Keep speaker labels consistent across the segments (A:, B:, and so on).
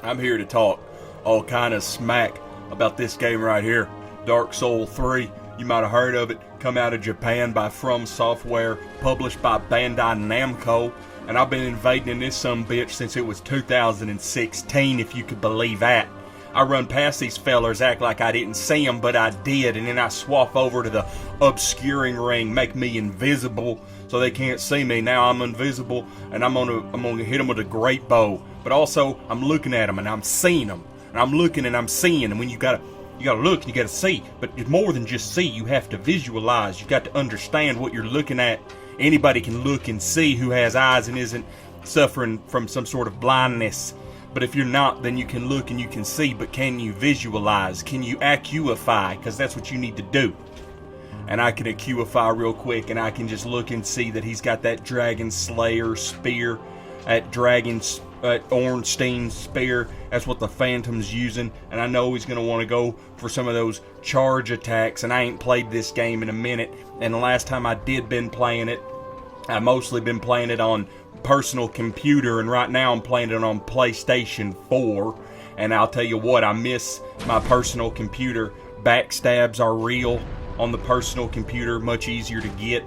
A: I'm here to talk all kind of smack about this game right here, Dark Souls 3. You might have heard of it. Come out of Japan by From Software, published by Bandai Namco. And I've been invading this sumbitch since it was 2016, if you could believe that. I run past these fellers, act like I didn't see them, but I did, and then I swap over to the obscuring ring, make me invisible so they can't see me. Now I'm invisible, and I'm gonna hit them with a great bow. But also, I'm looking at them and I'm seeing them, and I'm looking and I'm seeing. And when you gotta look and you gotta see, but it's more than just see. You have to visualize. You got to understand what you're looking at. Anybody can look and see who has eyes and isn't suffering from some sort of blindness. But if you're not, then you can look and you can see, but can you visualize? Can you acuify? Because that's what you need to do. And I can acuify real quick, and I can just look and see that he's got that Dragon Slayer spear, that Ornstein spear. That's what the Phantom's using. And I know he's going to want to go for some of those charge attacks, and I ain't played this game in a minute. And the last time I did been playing it, I mostly been playing it on personal computer, and right now I'm playing it on PlayStation 4. And I'll tell you what, I miss my personal computer. Backstabs are real on the personal computer, much easier to get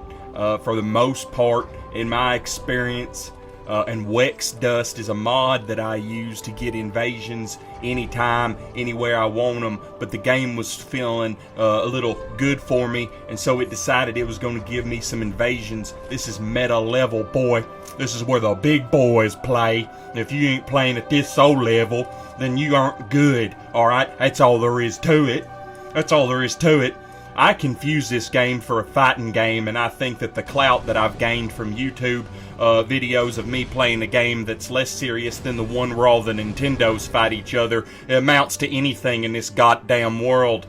A: for the most part in my experience. And Wex Dust is a mod that I use to get invasions anytime, anywhere I want them. But the game was feeling a little good for me, and so it decided it was going to give me some invasions. This is meta level, boy. This is where the big boys play. And if you ain't playing at this soul level, then you aren't good, alright? That's all there is to it. That's all there is to it. I confuse this game for a fighting game, and I think that the clout that I've gained from YouTube videos of me playing a game that's less serious than the one where all the Nintendos fight each other amounts to anything in this goddamn world.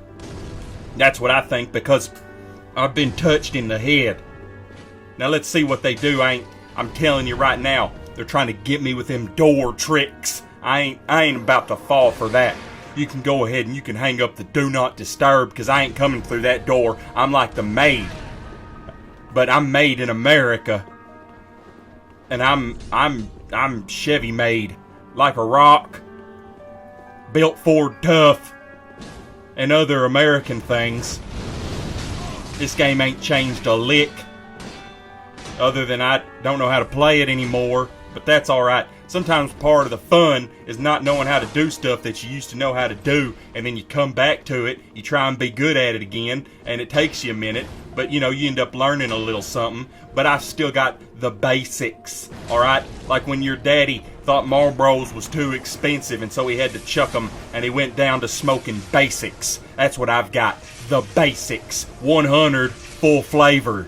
A: That's what I think, because I've been touched in the head. Now let's see what they do. I'm telling you right now, they're trying to get me with them door tricks. I ain't about to fall for that. You can go ahead and you can hang up the do not disturb, because I ain't coming through that door. I'm like the maid, but I'm made in America, and I'm Chevy made, like a rock, built Ford tough, and other American things. This game ain't changed a lick, other than I don't know how to play it anymore, but that's alright. Sometimes part of the fun is not knowing how to do stuff that you used to know how to do, and then you come back to it, you try and be good at it again, and it takes you a minute, but you know, you end up learning a little something. But I've still got the basics, alright? Like when your daddy thought Marlboros was too expensive, and so he had to chuck them, and he went down to smoking basics. That's what I've got, the basics. 100 full flavor.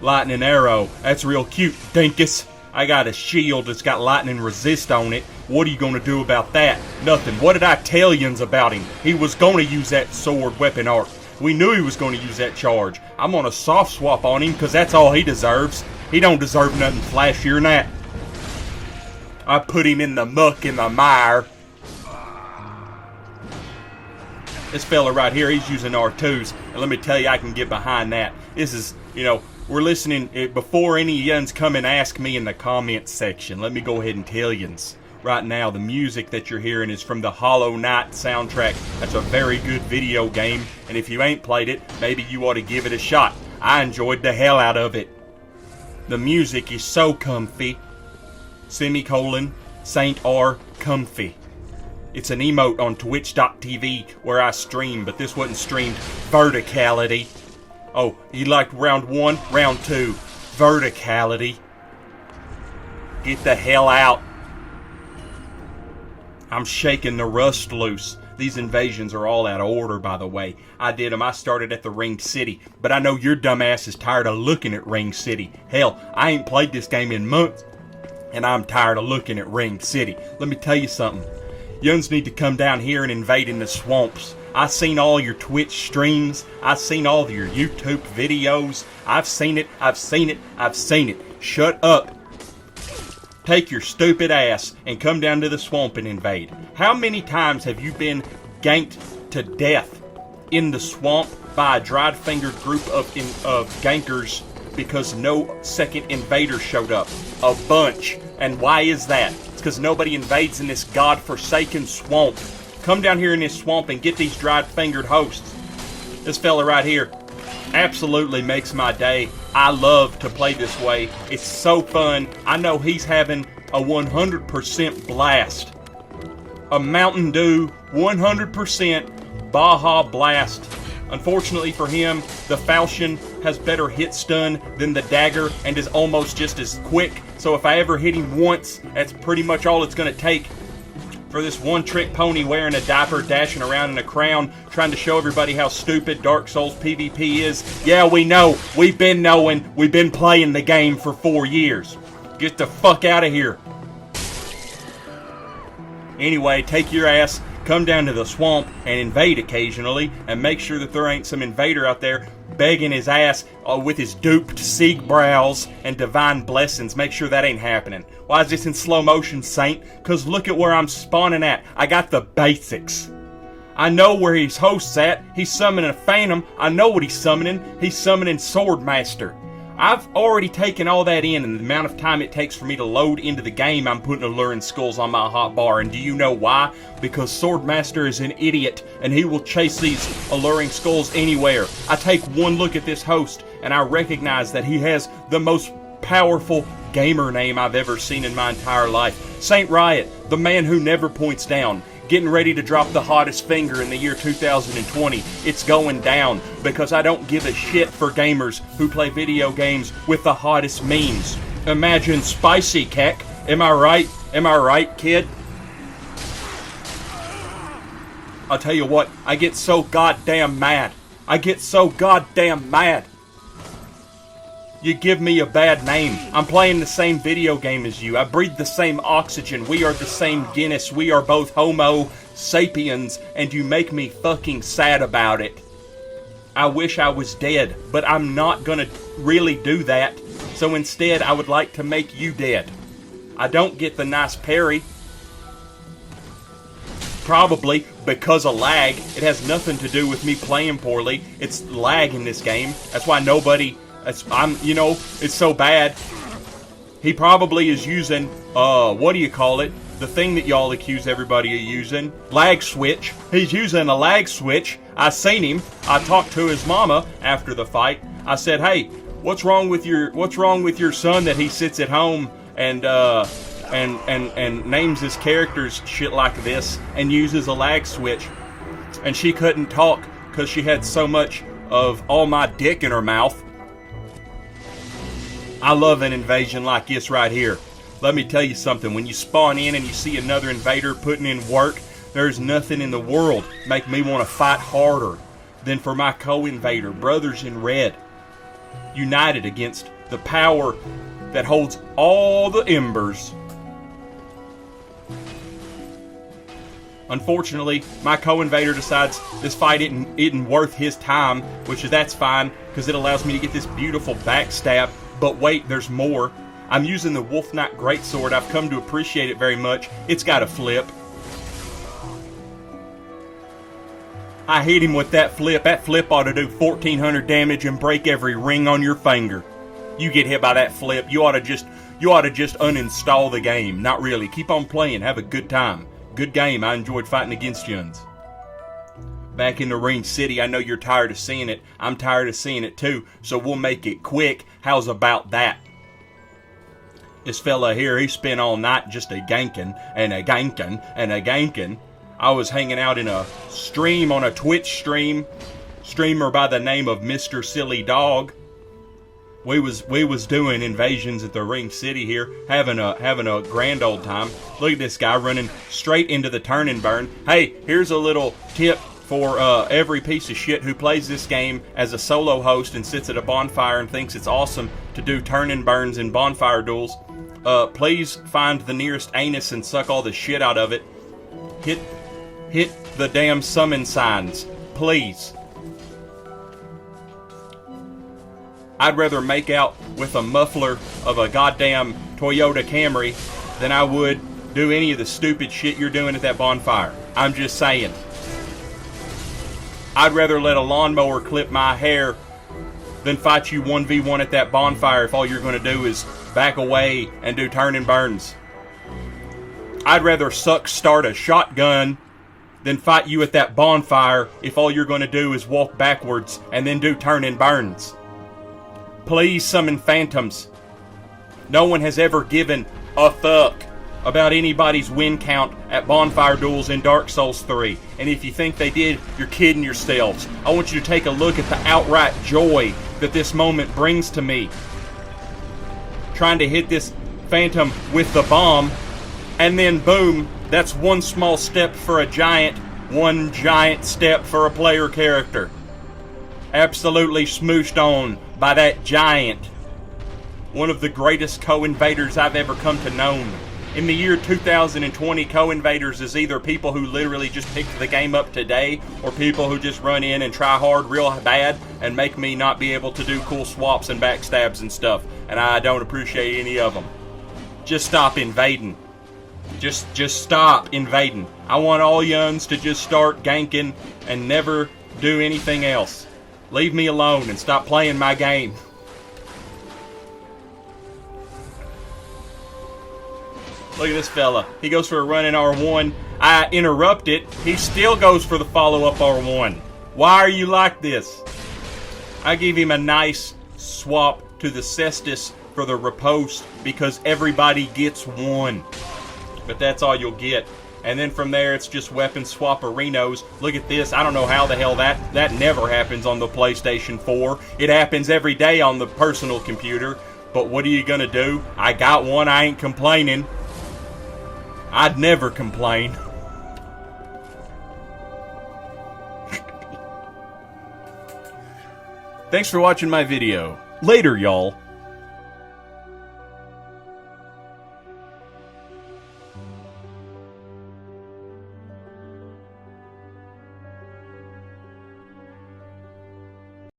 A: Lightning arrow, that's real cute, dinkus. I got a shield that's got lightning resist on it. What are you going to do about that? Nothing. What did I tell yins about him? He was going to use that sword weapon arc. We knew he was going to use that charge. I'm going to soft swap on him, because that's all he deserves. He don't deserve nothing flashier than that. I put him in the muck, in the mire. This fella right here, he's using R2s. And let me tell you, I can get behind that. This is, you know, we're listening. Before any yuns come and ask me in the comments section, let me go ahead and tell yuns. Right now, the music that you're hearing is from the Hollow Knight soundtrack. That's a very good video game, and if you ain't played it, maybe you ought to give it a shot. I enjoyed the hell out of it. The music is so comfy. Semicolon, Saint R comfy. It's an emote on twitch.tv where I stream, but this wasn't streamed verticality. Oh, you liked round 1? Round 2. Verticality. Get the hell out. I'm shaking the rust loose. These invasions are all out of order, by the way. I did them. I started at the Ring City, but I know your dumbass is tired of looking at Ring City. Hell, I ain't played this game in months, and I'm tired of looking at Ring City. Let me tell you something. Yuns need to come down here and invade in the swamps. I've seen all your Twitch streams. I've seen all of your YouTube videos. I've seen it. I've seen it. I've seen it. Shut up. Take your stupid ass and come down to the swamp and invade. How many times have you been ganked to death in the swamp by a dried-fingered group of gankers because no second invader showed up? A bunch. And why is that? It's because nobody invades in this godforsaken swamp. Come down here in this swamp and get these dried-fingered hosts. This fella right here absolutely makes my day. I love to play this way. It's so fun. I know he's having a 100% blast. A Mountain Dew 100% Baja Blast. Unfortunately for him, the falchion has better hit stun than the dagger and is almost just as quick. So if I ever hit him once, that's pretty much all it's going to take for this one-trick pony wearing a diaper, dashing around in a crown, trying to show everybody how stupid Dark Souls PvP is. Yeah, we know. We've been knowing. We've been playing the game for 4 years. Get the fuck out of here. Anyway, take your ass, come down to the swamp and invade occasionally, and make sure that there ain't some invader out there begging his ass with his duped Sieg brows and divine blessings. Make sure that ain't happening. Why is this in slow motion, Saint? Because look at where I'm spawning at. I got the basics. I know where his host's at. He's summoning a phantom. I know what he's summoning. He's summoning Swordmaster. I've already taken all that in, and the amount of time it takes for me to load into the game, I'm putting alluring skulls on my hotbar. And do you know why? Because Swordmaster is an idiot, and he will chase these alluring skulls anywhere. I take one look at this host, and I recognize that he has the most powerful gamer name I've ever seen in my entire life. Saint Riot, the man who never points down. Getting ready to drop the hottest finger in the year 2020. It's going down because I don't give a shit for gamers who play video games with the hottest memes. Imagine Spicy Keck. Am I right? Am I right, kid? I'll tell you what, I get so goddamn mad. I get so goddamn mad. You give me a bad name. I'm playing the same video game as you. I breathe the same oxygen. We are the same Guinness. We are both Homo sapiens, and you make me fucking sad about it. I wish I was dead, but I'm not gonna really do that. So instead, I would like to make you dead. I don't get the nice parry. Probably because of lag. It has nothing to do with me playing poorly. It's lag in this game. That's why nobody... it's so bad. He probably is using, what do you call it? The thing that y'all accuse everybody of using. Lag switch. He's using a lag switch. I seen him. I talked to his mama after the fight. I said, hey, what's wrong with your son that he sits at home and names his characters shit like this and uses a lag switch? And she couldn't talk because she had so much of all my dick in her mouth. I love an invasion like this right here. Let me tell you something. When you spawn in and you see another invader putting in work, there's nothing in the world make me want to fight harder than for my co-invader, brothers in red, united against the power that holds all the embers. Unfortunately, my co-invader decides this fight isn't worth his time, that's fine, because it allows me to get this beautiful backstab. But wait, there's more. I'm using the Wolf Knight Greatsword. I've come to appreciate it very much. It's got a flip. I hit him with that flip. That flip ought to do 1,400 damage and break every ring on your finger. You get hit by that flip, you ought to just uninstall the game. Not really. Keep on playing. Have a good time. Good game. I enjoyed fighting against yuns. Back in the Ring City, I know you're tired of seeing it. I'm tired of seeing it too, so we'll make it quick. How's about that? This fella here, he spent all night just a ganking and a ganking and a ganking. I was hanging out in a stream on a Twitch streamer by the name of Mr. Silly Dog. We was doing invasions at the Ring City here, having a grand old time. Look at this guy running straight into the turn and burn. Hey, here's a little tip for every piece of shit who plays this game as a solo host and sits at a bonfire and thinks it's awesome to do turn and burns in bonfire duels. Please find the nearest anus and suck all the shit out of it. Hit the damn summon signs, please. I'd rather make out with a muffler of a goddamn Toyota Camry than I would do any of the stupid shit you're doing at that bonfire. I'm just saying. I'd rather let a lawnmower clip my hair than fight you 1v1 at that bonfire if all you're going to do is back away and do turn and burns. I'd rather start a shotgun than fight you at that bonfire if all you're going to do is walk backwards and then do turn and burns. Please summon phantoms. No one has ever given a fuck about anybody's win count at bonfire duels in Dark Souls 3. And if you think they did, you're kidding yourselves. I want you to take a look at the outright joy that this moment brings to me. Trying to hit this phantom with the bomb, and then boom, that's one small step for a giant, one giant step for a player character. Absolutely smooshed on by that giant. One of the greatest co-invaders I've ever come to know. In the year 2020, co-invaders is either people who literally just picked the game up today, or people who just run in and try hard real bad and make me not be able to do cool swaps and backstabs and stuff. And I don't appreciate any of them. Just stop invading. Just stop invading. I want all yuns to just start ganking and never do anything else. Leave me alone and stop playing my game. Look at this fella. He goes for a run in R1. I interrupt it. He still goes for the follow-up R1. Why are you like this? I give him a nice swap to the Cestus for the riposte because everybody gets one. But that's all you'll get. And then from there, it's just weapon swap-arinos. Look at this. I don't know how the hell that never happens on the PlayStation 4. It happens every day on the personal computer. But what are you gonna do? I got one. I ain't complaining. I'd never complain. Thanks for watching my video. Later, y'all.